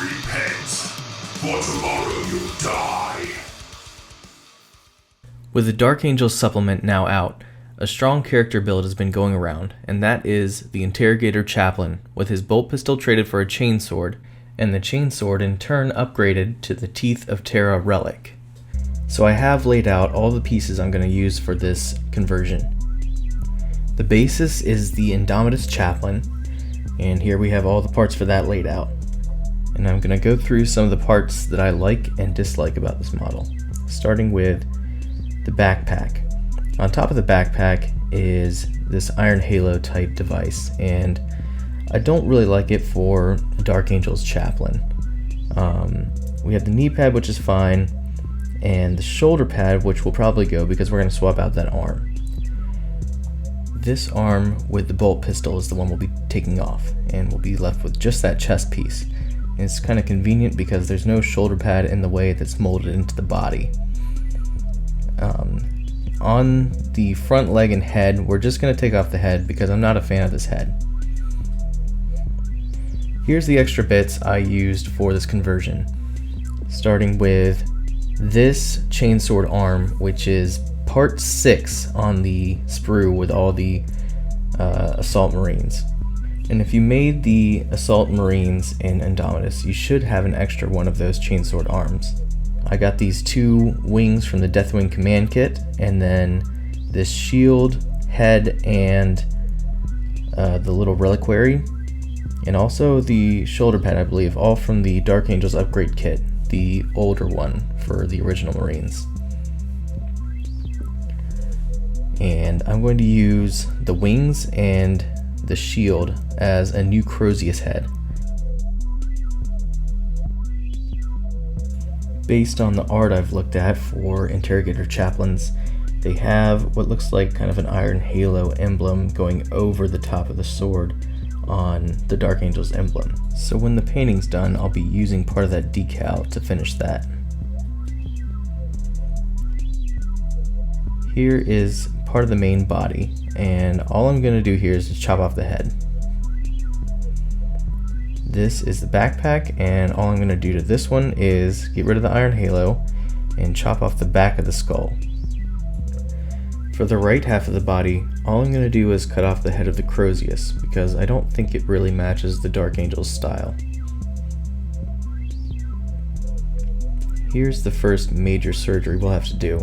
Repent, for tomorrow you'll die. With the Dark Angels supplement now out, a strong character build has been going around, and that is the Interrogator Chaplain, with his bolt pistol traded for a chainsword, and the chainsword in turn upgraded to the Teeth of Terra relic. So I have laid out all the pieces I'm going to use for this conversion. The basis is the Indomitus Chaplain, and here we have all the parts for that laid out. And I'm going to go through some of the parts that I like and dislike about this model, starting with the backpack. On top of the backpack is this Iron Halo type device, and I don't really like it for Dark Angel's Chaplain. We have the knee pad, which is fine, and the shoulder pad, which will probably go because we're going to swap out that arm. This arm with the bolt pistol is the one we'll be taking off, and we'll be left with just that chest piece. And it's kind of convenient because there's no shoulder pad in the way that's molded into the body. On the front leg and head, we're just going to take off the head because I'm not a fan of this head. Here's the extra bits I used for this conversion, starting with this chainsword arm, which is part 6 on the sprue with all the assault marines. And if you made the assault marines in Indomitus, you should have an extra one of those chainsword arms. I got these 2 wings from the Deathwing command kit, and then this shield, head, and the little reliquary, and also the shoulder pad, I believe, all from the Dark Angels upgrade kit, the older one for the original Marines. And I'm going to use the wings and the shield as a new Crozius head. Based on the art I've looked at for Interrogator Chaplains, they have what looks like kind of an Iron Halo emblem going over the top of the sword on the Dark Angel's emblem. So when the painting's done, I'll be using part of that decal to finish that. Here is part of the main body, and all I'm going to do here is just chop off the head. This is the backpack, and all I'm going to do to this one is get rid of the Iron Halo and chop off the back of the skull. For the right half of the body, all I'm going to do is cut off the head of the Crozius, because I don't think it really matches the Dark Angel's style. Here's the first major surgery we'll have to do.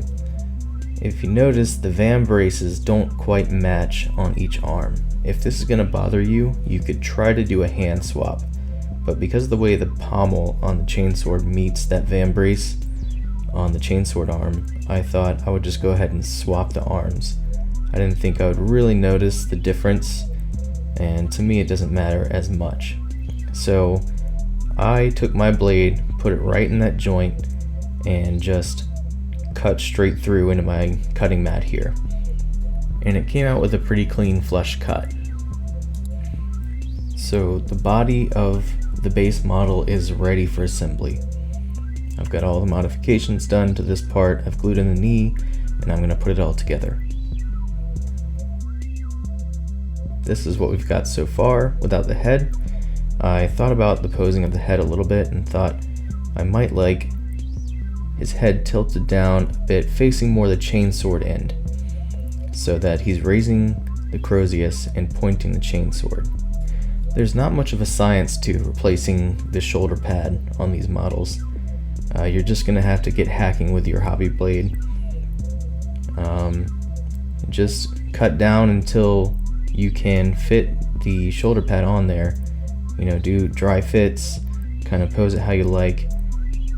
If you notice, the vambraces don't quite match on each arm. If this is going to bother you, you could try to do a hand swap, but because of the way the pommel on the chainsword meets that vambrace on the chainsword arm, I thought I would just go ahead and swap the arms. I didn't think I would really notice the difference, and to me it doesn't matter as much. So I took my blade, put it right in that joint, and just cut straight through into my cutting mat here. And it came out with a pretty clean flush cut. So the body of the base model is ready for assembly. I've got all the modifications done to this part. I've glued in the knee, and I'm going to put it all together. This is what we've got so far without the head. I thought about the posing of the head a little bit and thought I might like his head tilted down a bit, facing more the chainsword end, so that he's raising the Crozius and pointing the chainsword. There's not much of a science to replacing the shoulder pad on these models. You're just going to have to get hacking with your hobby blade. Just cut down until you can fit the shoulder pad on there. You know, do dry fits, kind of pose it how you like,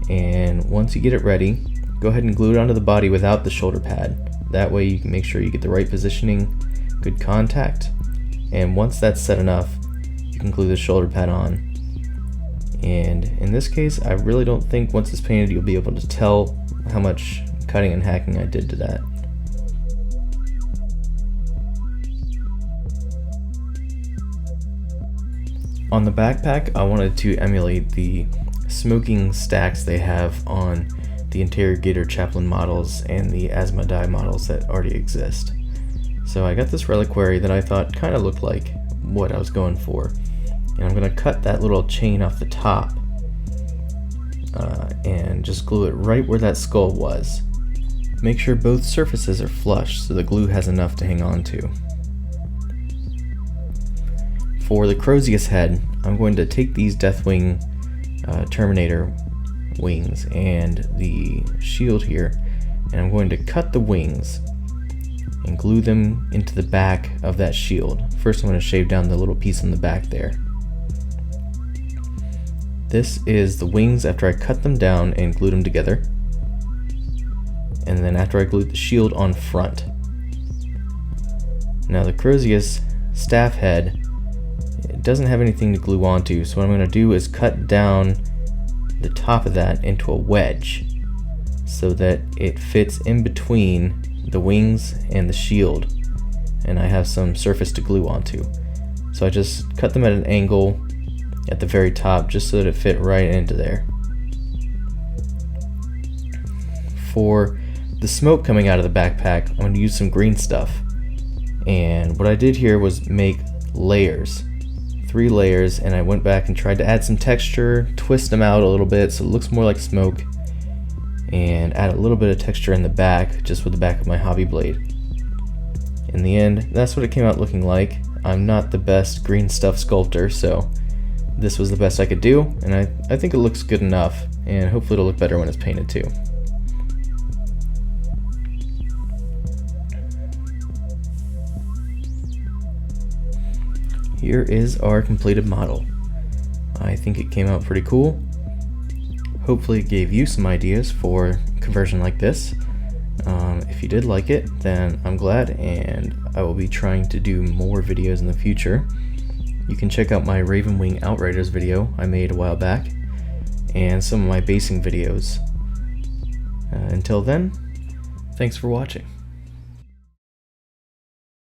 and once you get it ready, go ahead and glue it onto the body without the shoulder pad. That way you can make sure you get the right positioning, good contact, and once that's set enough, you can glue the shoulder pad on. And in this case, I really don't think once it's painted you'll be able to tell how much cutting and hacking I did to that. On the backpack, I wanted to emulate the smoking stacks they have on the Interrogator Chaplain models and the Asmodai models that already exist. So I got this reliquary that I thought kind of looked like what I was going for. And I'm going to cut that little chain off the top and just glue it right where that skull was. Make sure both surfaces are flush so the glue has enough to hang on to. For the Crozius head, I'm going to take these Deathwing Terminator wings and the shield here, and I'm going to cut the wings and glue them into the back of that shield. First I'm going to shave down the little piece in the back there. This is the wings after I cut them down and glued them together, and then after I glued the shield on front. Now the Crozius staff head, it doesn't have anything to glue onto, so what I'm going to do is cut down the top of that into a wedge so that it fits in between the wings and the shield, and I have some surface to glue onto. So I just cut them at an angle at the very top just so that it fit right into there. For the smoke coming out of the backpack, I'm going to use some green stuff, and what I did here was make layers, 3 layers, and I went back and tried to add some texture, twist them out a little bit so it looks more like smoke, and add a little bit of texture in the back just with the back of my hobby blade. In the end, that's what it came out looking like. I'm not the best green stuff sculptor, so this was the best I could do, and I think it looks good enough, and hopefully it'll look better when it's painted too. Here is our completed model. I think it came out pretty cool. Hopefully it gave you some ideas for conversion like this. If you did like it, then I'm glad, and I will be trying to do more videos in the future. You can check out my Ravenwing Outriders video I made a while back, and some of my basing videos. Until then, thanks for watching.